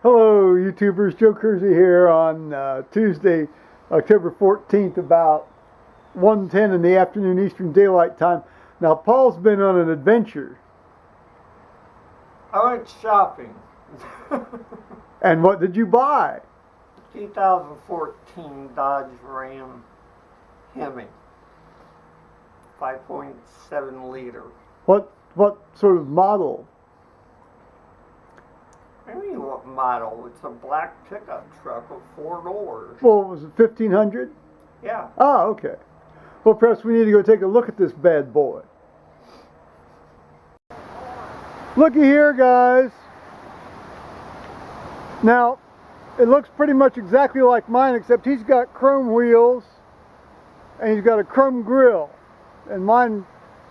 Hello, YouTubers. Joe Kersey here on Tuesday, October 14th, about 1:10 in the afternoon Eastern Daylight Time. Now, Paul's been on an adventure. I went shopping. And what did you buy? 2014 Dodge Ram Hemi, 5.7 liter. What sort of model? I mean, what model? It's a black pickup truck with 4 doors. Well, was it 1500? Yeah. Oh, okay. Well, perhaps we need to go take a look at this bad boy. Looky here, guys. Now, it looks pretty much exactly like mine, except he's got chrome wheels and he's got a chrome grill. And mine,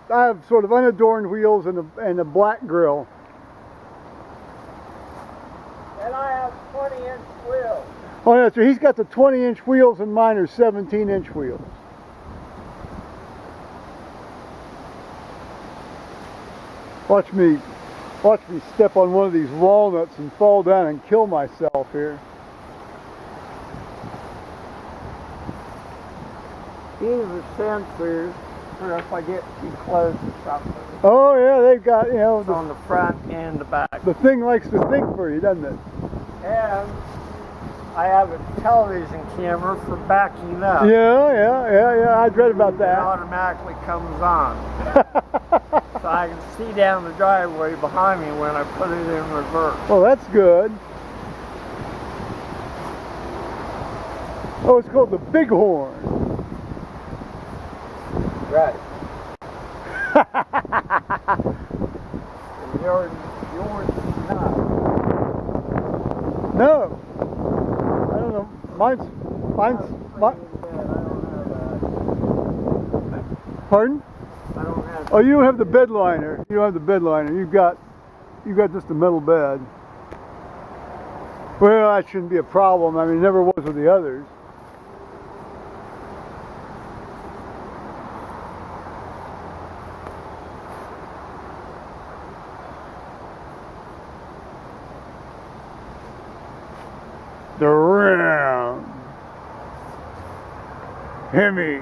I have sort of unadorned wheels and a black grill. And I have 20-inch wheels. Oh, yeah, so he's got the 20-inch wheels and mine are 17-inch wheels. Watch me step on one of these walnuts and fall down and kill myself here. These are sensors for if I get too close to something. Oh yeah, they've got, It's on the front and the back. the thing likes to think for you, doesn't it? And I have a television camera for backing up. Yeah, I'd read about It that. automatically comes on. So I can see down the driveway behind me when I put it in reverse. Well, that's good. Oh, it's called the Bighorn. Right. And yours is not. No. I don't know. Mine's Pardon? I don't have. Oh, you don't have the bed liner. You don't have the bed liner. You've got just a metal bed. Well, that shouldn't be a problem. I mean, it never was with the others. The Ram Hemi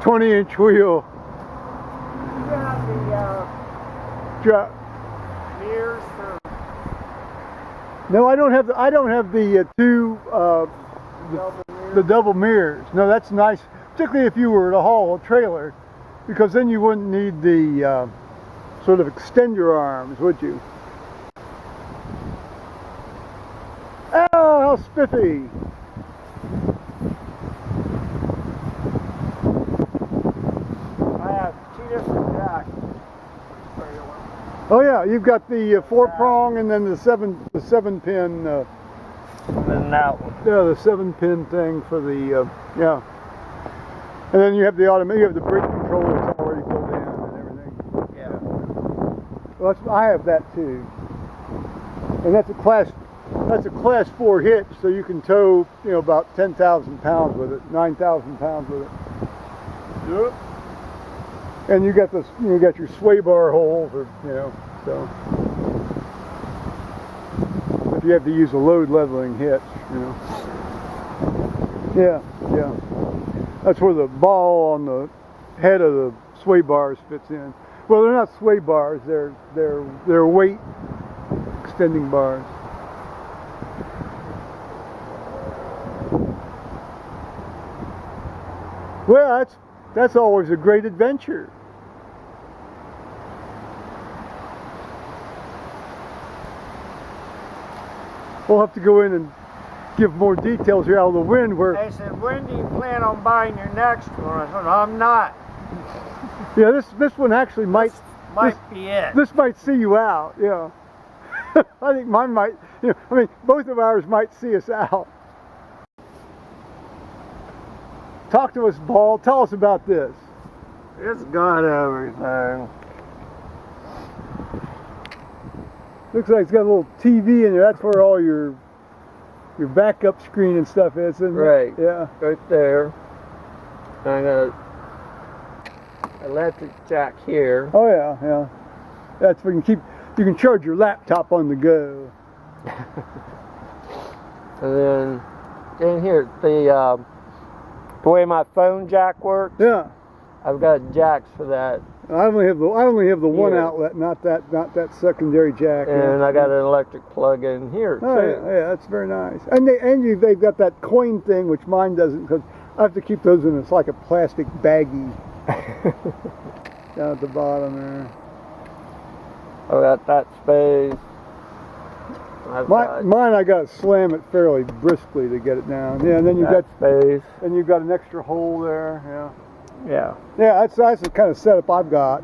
20-inch wheel. You have the Drop. mirrors for. No, I don't have the the double mirrors. No, that's nice, particularly if you were to haul a trailer, because then you wouldn't need the sort of extender arms, would you? Oh, how spiffy! I have 2 different jacks. Oh yeah, you've got the 4-prong and then the 7-pin. And then that one. Yeah, the 7-pin thing for the yeah. And then you have the you have the brake controller that's already built in and everything. Yeah. Well, I have that too. And that's a class 4 hitch, so you can tow, about 10,000 pounds with it, 9,000 pounds with it. Yep. And you got your sway bar holes, or so if you have to use a load leveling hitch, Yeah. That's where the ball on the head of the sway bars fits in. Well, they're not sway bars; they're weight extending bars. Well, that's always a great adventure. We'll have to go in and give more details here out of the wind. They said, when do you plan on buying your next one? I said, I'm not. Yeah, this one actually might be it. This might see you out. Yeah. I think mine might. Both of ours might see us out. Talk to us, Paul. Tell us about this. It's got everything. Looks like it's got a little TV in there. That's where all your backup screen and stuff is, isn't it? Right. Yeah. Right there. I got an electric jack here. Oh yeah. That's where you can charge your laptop on the go. And then in here, the way my phone jack works, Yeah. I've got jacks for that. I only have the one Here. outlet, not that secondary jack. And I got an electric plug in here Oh too. yeah, that's very nice. And they've got that coin thing, which mine doesn't, because I have to keep those in. It's like a plastic baggie down at the bottom there. I got that space. Mine, I got to slam it fairly briskly to get it down. Yeah, and then you've got space. and you've got an extra hole there. Yeah. Yeah. Yeah, that's the kind of setup I've got.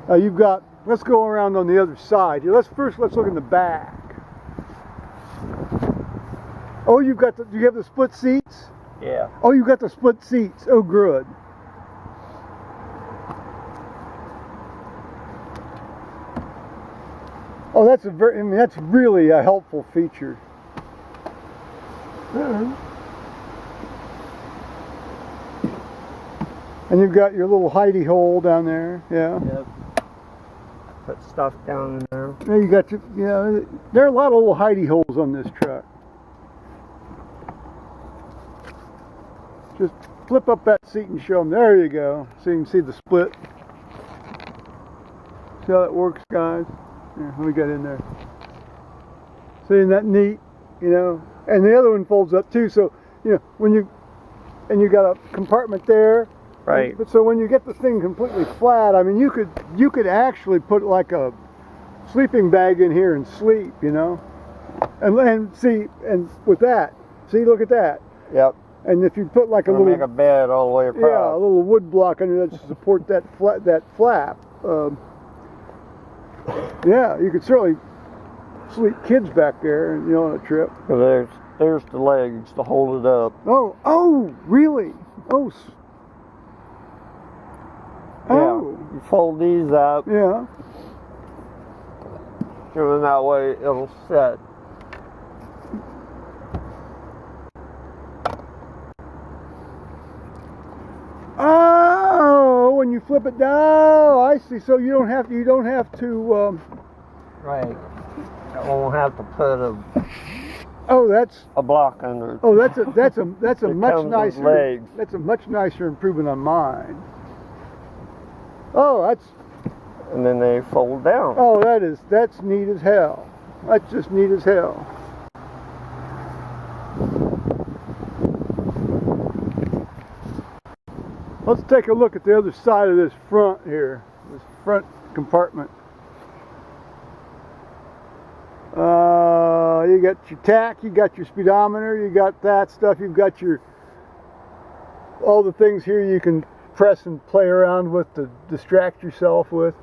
You've got. Let's go around on the other side here. Let's look in the back. Oh, do you have the split seats? Yeah. Oh, you got the split seats. Oh, good. Oh, that's that's really a helpful feature. And you've got your little hidey hole down there. Yeah. Yep. Put stuff down in there. There you got there are a lot of little hidey holes on this truck. Just flip up that seat and show them. There you go. So you can see the split. See how that works, guys? Yeah, let me get in there. See, isn't that neat? You know, and the other one folds up too. So you got a compartment there. Right. But so when you get the thing completely flat, I mean, you could actually put like a sleeping bag in here and sleep, you know, and see, and with that, see, look at that. Yep. And if you put like a little, make a bed all the way across. yeah, a little wood block under that to support that flap. Yeah, you could certainly sleep kids back there, you know, on a trip. There's the legs to hold it up. Oh, really? Oh. Yeah. Oh. You fold these up. Yeah. And that way it'll set. Oh, when you flip it down, I see. So you don't have to. Right. I won't have to put Oh, that's a block under it. Oh, that's a It much comes with nicer. legs. That's a much nicer improvement on mine. Oh, And then they fold down. Oh, that's neat as hell. That's just neat as hell. Let's take a look at the other side of this front here, this front compartment. You got your tach, you got your speedometer, you got that stuff, you've got all the things here you can press and play around with to distract yourself with.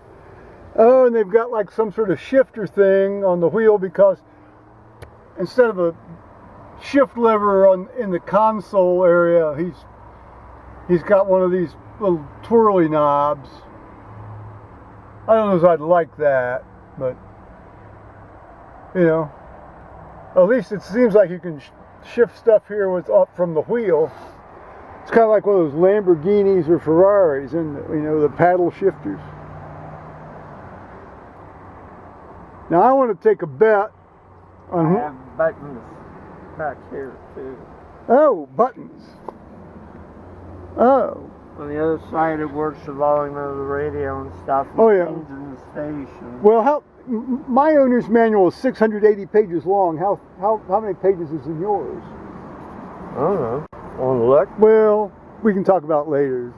Oh, and they've got like some sort of shifter thing on the wheel, because instead of a shift lever in the console area, he's got one of these little twirly knobs. I don't know if I'd like that, but you know, at least it seems like you can shift stuff here up from the wheel. It's kind of like one of those Lamborghinis or Ferraris, and you know, the paddle shifters. Now I want to take a bet on I have buttons back here too. Oh, buttons. Oh. On the other side, it works the volume of the radio and stuff. Oh, yeah. In the station. Well, my owner's manual is 680 pages long. How many pages is in yours? I don't know. Want to look? Well, we can talk about it later.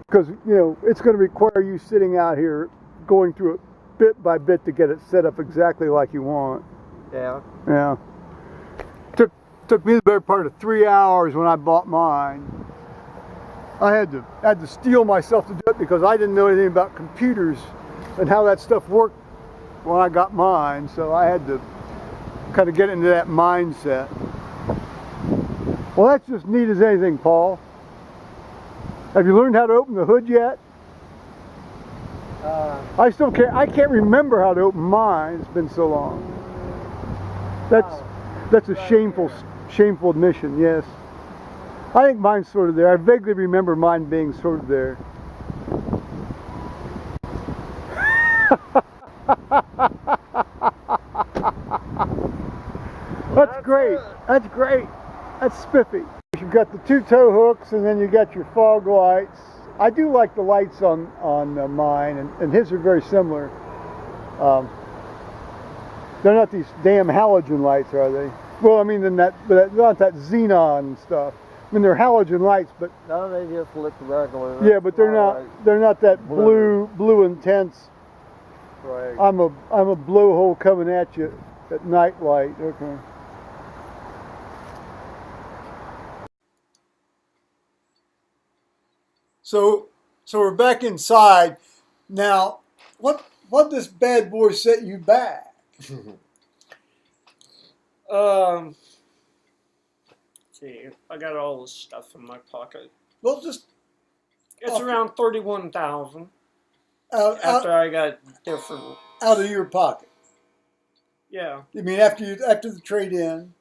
Because, you know, it's going to require you sitting out here going through it bit by bit to get it set up exactly like you want. Yeah. Yeah. Took me the better part of 3 hours when I bought mine. I had to steel myself to do it because I didn't know anything about computers and how that stuff worked when I got mine, so I had to kind of get into that mindset. Well, that's just neat as anything, Paul. Have you learned how to open the hood yet? I still can't. I can't remember how to open mine. It's been so long. That's a shameful admission. Yes, I think mine's sort of there. I vaguely remember mine being sort of there. That's great. it. That's great. That's spiffy. You've got the two tow hooks, and then you got your fog lights. I do like the lights on mine, and his are very similar. They're not these damn halogen lights, are they? Well, I mean, but not that xenon stuff. I mean, they're halogen lights, but No, they just look regular. yeah, but they're not that blue intense. Right. I'm a blowhole coming at you at night light. Okay. So we're back inside. Now, what this bad boy set you back? See, I got all this stuff in my pocket. Well, just It's around 31,000 out I got different. of your pocket. Yeah. You mean after the trade in?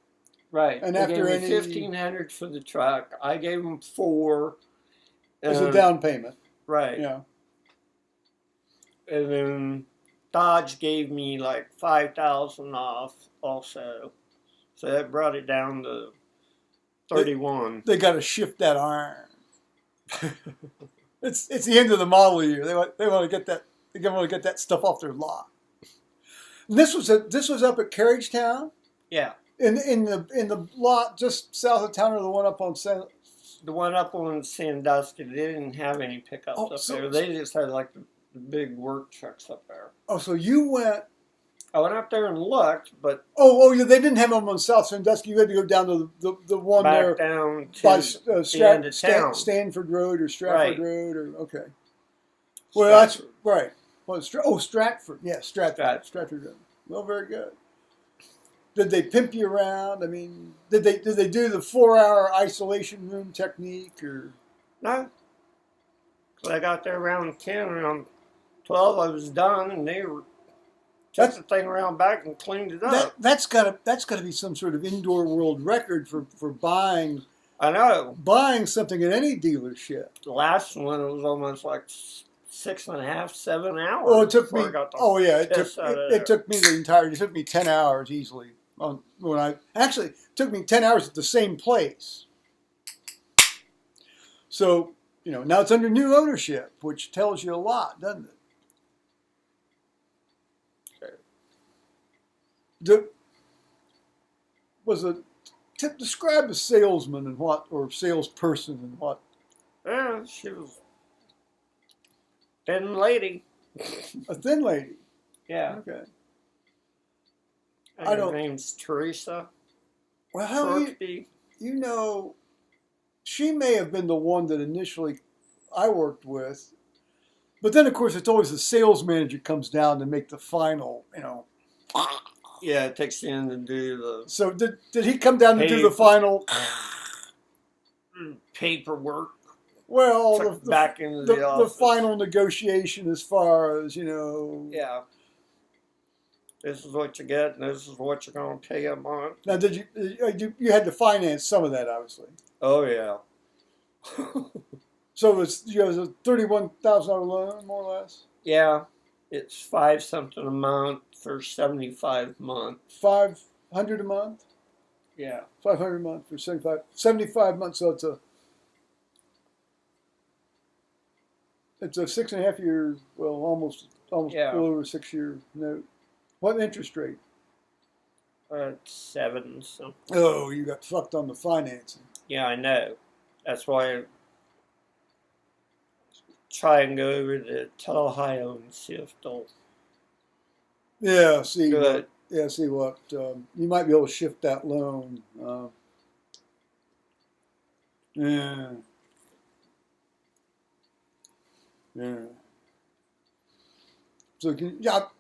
Right. And they after gave me any 1,500 for the truck. I gave them 4. as a down payment. Right. Yeah. And then Dodge gave me like 5,000 off also. So that brought it down to 31. They got to shift that iron. It's the end of the model year. They want to get that stuff off their lot. And this was up at Carriagetown. Yeah. In the lot just south of town, or the one up on The one up on Sandusky, they didn't have any pickups up there. They just had like the big work trucks up there. Oh, so you went. I went up there and looked, but yeah, they didn't have them on South Sandusky. You had to go down to the one back there down to by the end of town. Stanford Road or Stratford Right. Road or okay. Well, that's right. Well, Stratford. Yeah, Stratford Road. Well, very good. Did they pimp you around? I mean, did they do the 4-hour isolation room technique or? No. I got there around 10, around 12 I was done, and they took the thing around back and cleaned it up. That's gotta be some sort of indoor world record for buying. I know. Buying something at any dealership. The last one, it was almost like 6.5, 7 hours. Oh, it took me. It took me the entire. It took me 10 hours easily. It took me 10 hours at the same place. So now it's under new ownership, which tells you a lot, doesn't it? Describe a salesman and what, or salesperson and what? Yeah, she was a thin lady. A thin lady. Yeah. Okay. Her name's Teresa. Well, how she may have been the one that initially I worked with, but then of course it's always the sales manager comes down to make the final, Yeah, it takes in to do the. So did he come down to do the final paperwork? Well, back into the final negotiation as far as Yeah. This is what you get, and this is what you're going to pay a month. Now, did you had to finance some of that, obviously? Oh yeah. So it's a $31,000 loan, more or less. Yeah, it's 5 something a month for 75 months. 500 a month. Yeah. 500 a month for 75 months. So it's a 6.5 year, well, almost a little over 6 year note. What interest rate? 7 something. Oh, you got fucked on the financing. Yeah, I know. That's why I try and go over to Ohio and see if they'll. Yeah, see. Good. See what you might be able to shift that loan. Yeah. So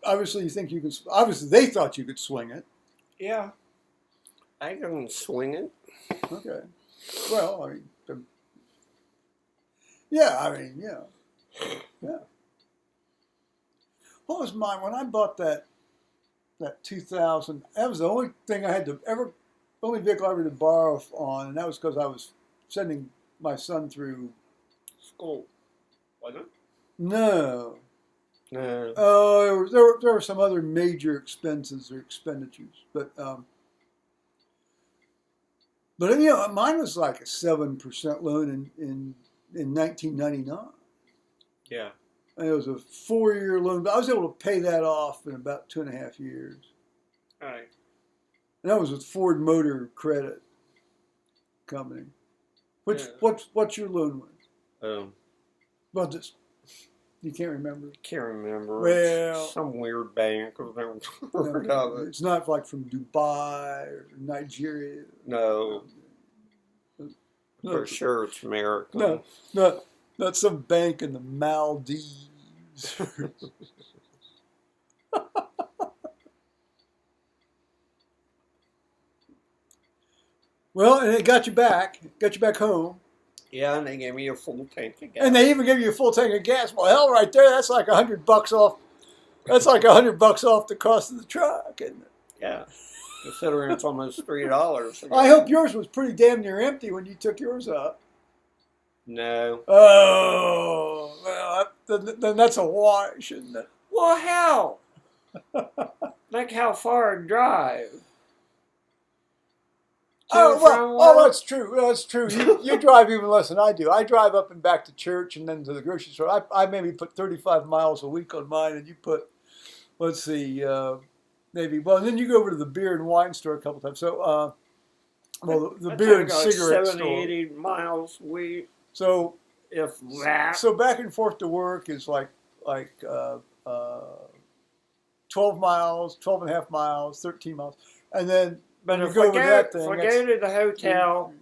obviously you think you can. Obviously they thought you could swing it. Yeah, I can swing it. Okay. Well, I mean, yeah. What was mine when I bought that 2000? That was the only thing I had to only vehicle I ever to borrow on, and that was because I was sending my son through school. Was it? No. No. Oh, there were some other major expenses or expenditures, but But mine was like a 7% loan in 1999. Yeah. And it was a 4-year loan, but I was able to pay that off in about 2.5 years. All right. And that was with Ford Motor Credit Company. What's your loan with? Well, just you can't remember. Can't remember. Well, it's some weird bank. I've never heard no, of it. it's not like from Dubai or Nigeria. No. No. For sure, it's American. No, not some bank in the Maldives. Well, and it got you back home. Yeah, and they gave me a full tank of gas. And they even give you a full tank of gas. Well, hell, right there, that's like $100 off. That's like $100 off the cost of the truck, isn't it? Yeah. Considering it's almost $3. I hope yours was pretty damn near empty when you took yours up. No. Oh, well, then that's a wash, isn't it? Well, how? Like how far I drive. That's true. That's true. You drive even less than I do. I drive up and back to church and then to the grocery store. I maybe put 35 miles a week on mine, and you put, let's see, maybe. Well, and then you go over to the beer and wine store a couple times. So, the beer and cigarette 70, store. 80 miles a week. So, if that. So back and forth to work is like 12 miles, 12 and a half miles, 13 miles, and then. But if I go to the hotel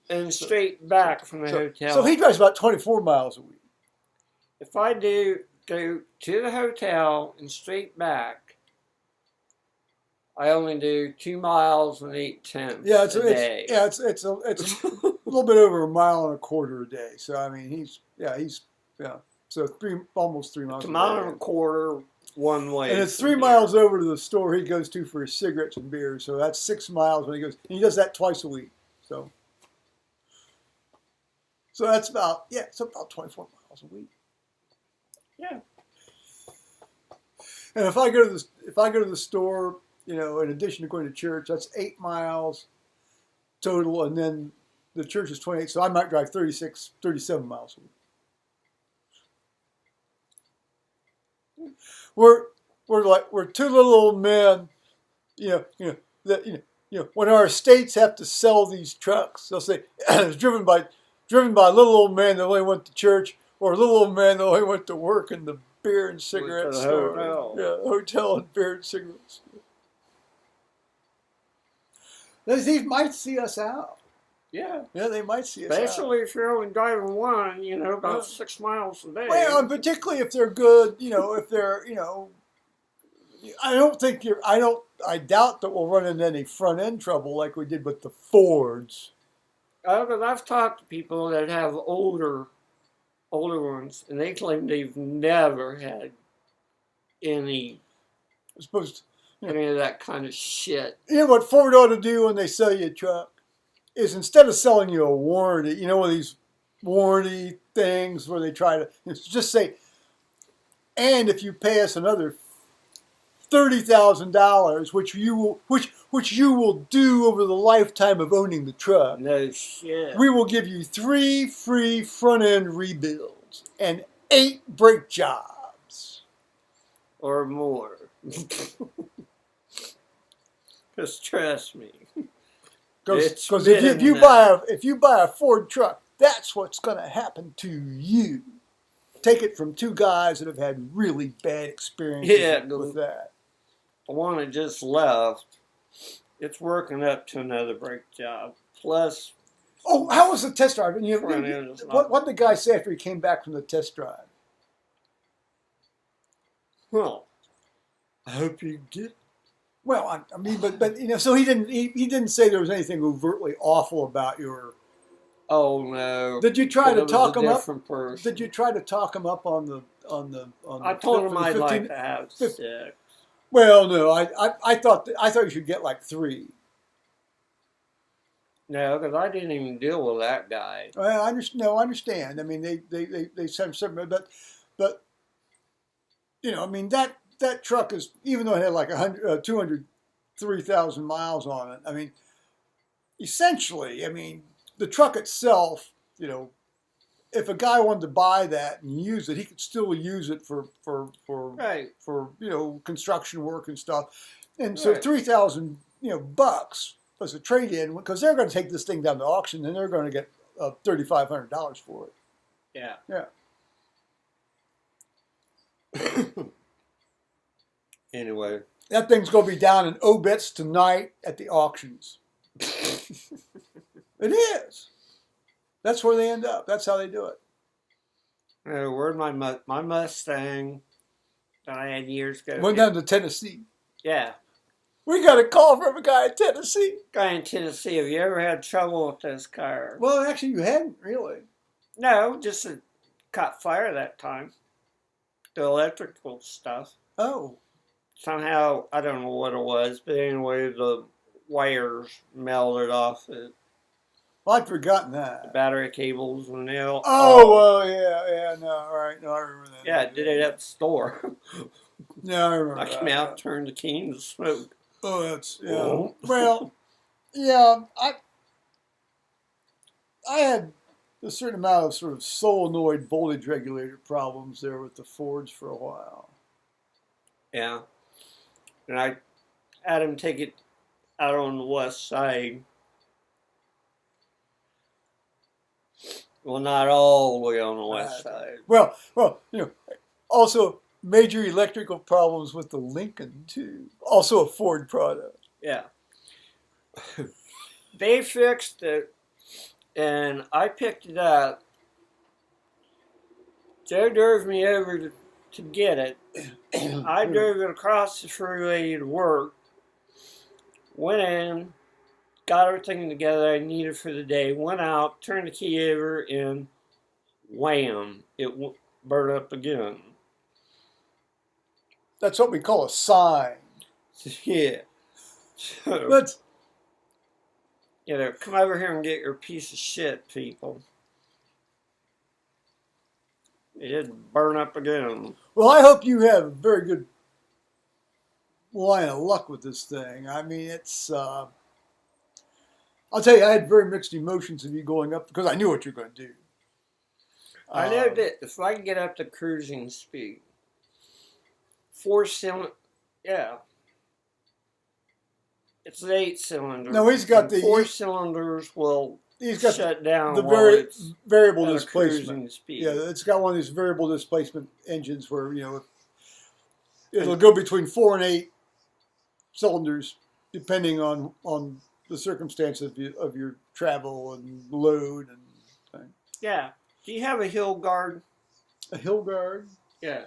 and straight back from the hotel. So he drives about 24 miles a week. If I do go to the hotel and straight back, I only do 2 miles and 8/10 a day. It's a little bit over 1.25 miles a day. So I mean, so almost 3 miles. It's 1.25 miles one way. And it's 3 miles over to the store he goes to for his cigarettes and beers. So that's 6 miles when he goes. And he does that twice a week. So that's about 24 miles a week. Yeah. And if I go to the store, in addition to going to church, that's 8 miles total, and then the church is 28. So I might drive 36, 37 miles a week. We're two little old men, when our estates have to sell these trucks, they'll say it's driven by a little old man that only went to church, or a little old man that only went to work in the beer and cigarette store. Hotel and beer and cigarettes. These might see us out. Yeah. Yeah, they might see us out. Especially if you're only driving one, about 6 miles a day. Well, and particularly if they're good, if they're, I doubt that we'll run into any front end trouble like we did with the Fords. Because I've talked to people that have older ones, and they claim they've never had any of that kind of shit. You know what Ford ought to do when they sell you a truck? Is instead of selling you a warranty, one of these warranty things where they try to just say, and if you pay us another $30,000, which you will do over the lifetime of owning the truck. No shit. We will give you 3 free front end rebuilds and 8 brake jobs, or more. Because trust me. Because if you buy a Ford truck, that's what's going to happen to you. Take it from 2 guys that have had really bad experiences with that. The one that just left, it's working up to another brake job. Plus, how was the test drive? What did the guy say after he came back from the test drive? Well, I hope you did. Well, I mean, but so he didn't say there was anything overtly awful about your. Oh no! Did you try to talk him up? Person. Did you try to talk him up on the? I told him I'd like to have 6. Well, no, I thought you should get like 3. No, because I didn't even deal with that guy. Well, I understand. I mean, they said something, but I mean that truck is, even though it had like 203,000 miles on it. I mean, essentially, I mean, the truck itself, if a guy wanted to buy that and use it, he could still use it for Right. construction work and stuff. And so Right. $3,000 bucks as a trade in, because they're going to take this thing down to auction and they're going to get $3,500 for it. Yeah. Yeah. Anyway. That thing's going to be down in obits tonight at the auctions. It is. That's where they end up. That's how they do it. Where'd my Mustang that I had years ago? Went down to Tennessee. Yeah. We got a call from a guy in Tennessee. Guy in Tennessee. Have you ever had trouble with this car? Well, actually, you hadn't really. No, just it caught fire that time. The electrical stuff. Oh. Somehow, I don't know what it was, but anyway, the wires melted off it. Well, I'd forgotten The that. battery cables and they all. Oh, well, yeah, no, all right. No, I remember that. Yeah, I did it at the store. Yeah, I remember I that. came out, turned the key, and smoked. Oh, that's, yeah. Oh. Well, yeah, I had a certain amount of sort of solenoid voltage regulator problems there with the Fords for a while. Yeah. And I had him take it out on the west side. Well, not all the way on the west side. Well, also major electrical problems with the Lincoln, too. Also a Ford product. Yeah. They fixed it, and I picked it up. Joe drove me over to get it. I drove it across the freeway to work. Went in, got everything together I needed for the day. Went out, turned the key over, and wham! It burned up again. That's what we call a sign. Yeah. So, But come over here and get your piece of shit, people. It did burn up again. well, I hope you have a very good line of luck with this thing. I mean, it's. I'll tell you, I had very mixed emotions of you going up because I knew what you're going to do. I know that if I can get up to cruising speed, 4-cylinder, yeah. It's an 8-cylinder. No, he's got the 4 cylinders will he's got shut down the while it's variable at a displacement. cruising speed. Yeah, it's got one of these variable displacement engines where it'll go between 4 and 8 cylinders depending on the circumstance of your travel and load and thing. Yeah. Do you have a hill guard? A hill guard? Yeah.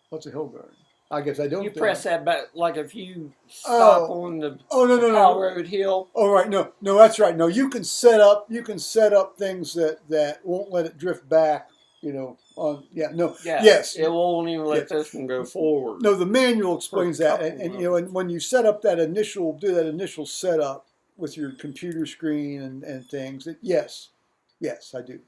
What's a hill guard? I guess I don't. You press that back, like if you stop on the no. road hill. Oh right, no, that's right. No, you can set up things that won't let it drift back. Yes. It won't even let this one go forward. No, the manual explains that, couple and when you set up that initial setup with your computer screen and things, yes, I do.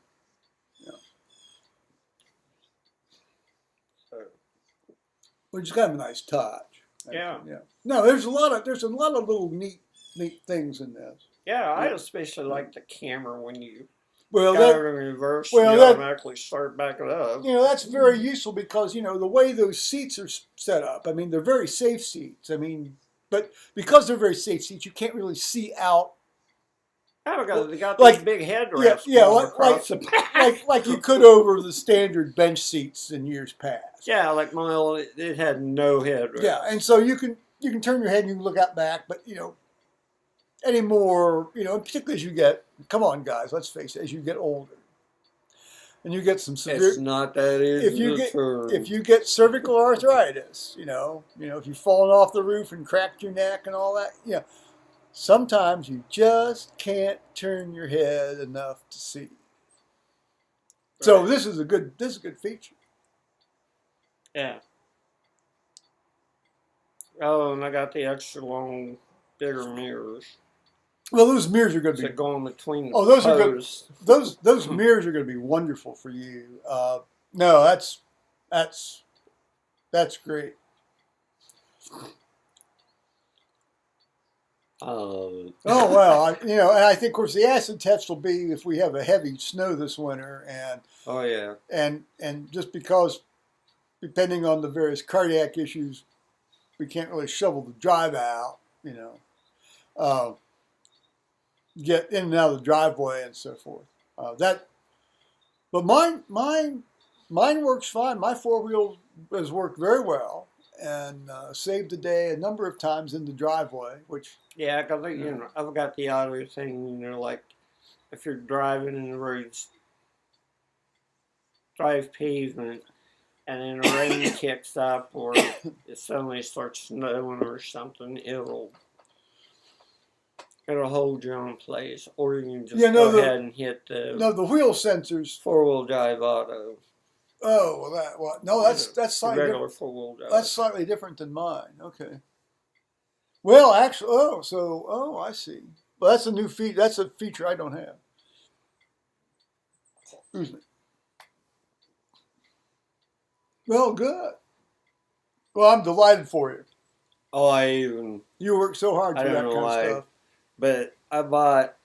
Which is kind of a nice touch. Yeah. No, there's a lot of little neat things in this. Yeah, I especially like the camera when you Well, got it in reverse. You automatically start backing up. That's very useful because the way those seats are set up. I mean, they're very safe seats. I mean, but because they're very safe seats, you can't really see out. Oh, because they got these big headrests. Like you could over the standard bench seats in years past. Yeah, like my old, it had no headrest. Yeah, and so you can turn your head and you can look out back, but anymore, particularly as you get, come on guys, let's face it, as you get older, and you get some severe. It's not that easy. If you get cervical arthritis, if you've fallen off the roof and cracked your neck and all that, sometimes you just can't turn your head enough to see. Right. So this is a good feature. Yeah. Oh, and I got the extra long, bigger mirrors. Well, those mirrors are going to be going between. Those are good. Those mirrors are going to be wonderful for you. No, that's great. Oh. Oh well, and I think of course the acid test will be if we have a heavy snow this winter, Oh yeah. and just because depending on the various cardiac issues, we can't really shovel the drive out, uh, get in and out of the driveway and so forth. But mine works fine. My four-wheel has worked very well and saved the day a number of times in the driveway, which. Yeah, because I've got the auto thing. Like if you're driving in the roads, drive pavement, and then the rain kicks up, or it suddenly starts snowing or something, it'll hold you in place, or you can just go ahead and hit the wheel sensors. Four-wheel drive auto. Oh well, no, that's slightly regular four-wheel drive. That's slightly different than mine. Okay. Well, actually, I see. Well, that's a new feature. That's a feature I don't have. Excuse me. Well, good. Well, I'm delighted for you. Oh, you work so hard for that kind of stuff. But I bought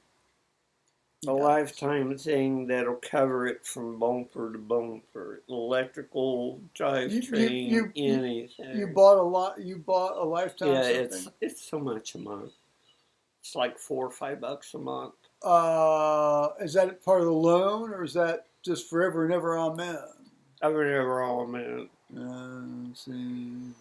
a lifetime thing that'll cover it from bumper to bumper. Electrical, drivetrain, anything. You bought a lifetime. Yeah, it's so much a month. It's like $4 or $5 a month. Is that part of the loan, or is that just forever and ever amen? Forever and ever amen. Let's see.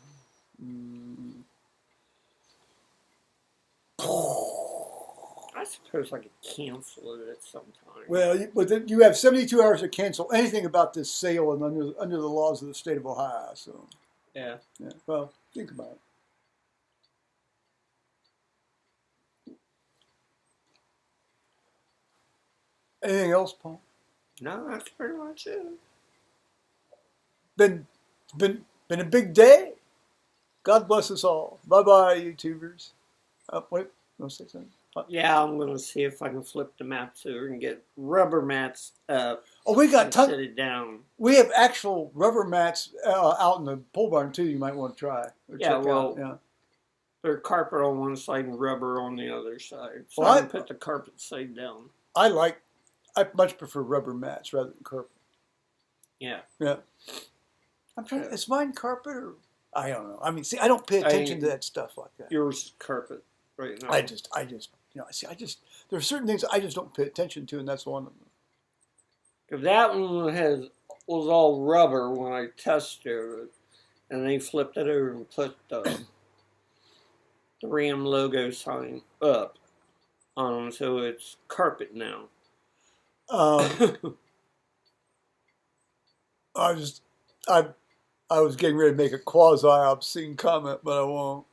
I suppose I could cancel it at some time. Well, but then you have 72 hours to cancel anything about this sale and under the laws of the state of Ohio. So yeah. Well, think about it. Anything else, Paul? No, that's pretty much it. Been a big day. God bless us all. Bye bye, YouTubers. Wait, no, say something. Yeah, I'm gonna see if I can flip the mats over and get rubber mats up. Oh, we got set it down. We have actual rubber mats out in the pole barn too. You might want to try. They're carpet on one side and rubber on the other side. So I can put the carpet side down. I much prefer rubber mats rather than carpet. Yeah. Yeah. I'm trying. Is mine carpet or I don't know. I mean, see, I don't pay attention to that stuff like that. Yours is carpet right now. I just there are certain things I just don't pay attention to, and that's one of them. Because that one was all rubber when I tested it, and they flipped it over and put the Ram logo sign up on them, so it's carpet now. I was getting ready to make a quasi-obscene comment, but I won't.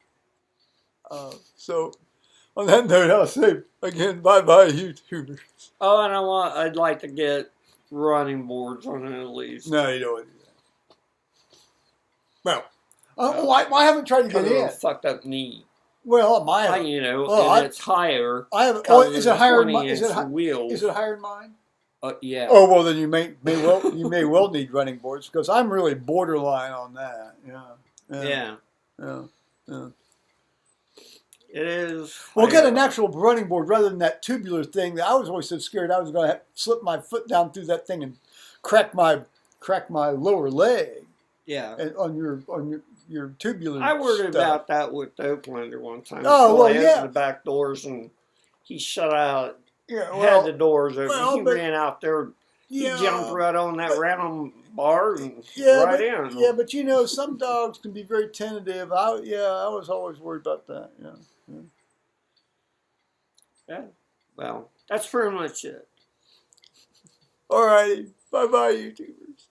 So, on that note, I'll say again, bye-bye, YouTubers. Oh, and I'd like to get running boards on it at least. No, you don't want to do that. Well, I haven't tried to get in. A fucked up knee. Well, it's higher. Is it higher than mine? Is it higher than mine? Yeah. Oh well, then you may well need running boards because I'm really borderline on that. Yeah. It is. Well, get an actual running board rather than that tubular thing. That I was always so scared I was going to slip my foot down through that thing and crack my lower leg. Yeah. And on your tubular. I worried about that with the Oaklander one time. Oh well, I opened the back doors and he shut out. Had the doors open. He ran out there. He jumped right on that random bar and right in. Yeah, but some dogs can be very tentative. I was always worried about that. Yeah. Well, that's pretty much it. All righty. Bye-bye, YouTubers.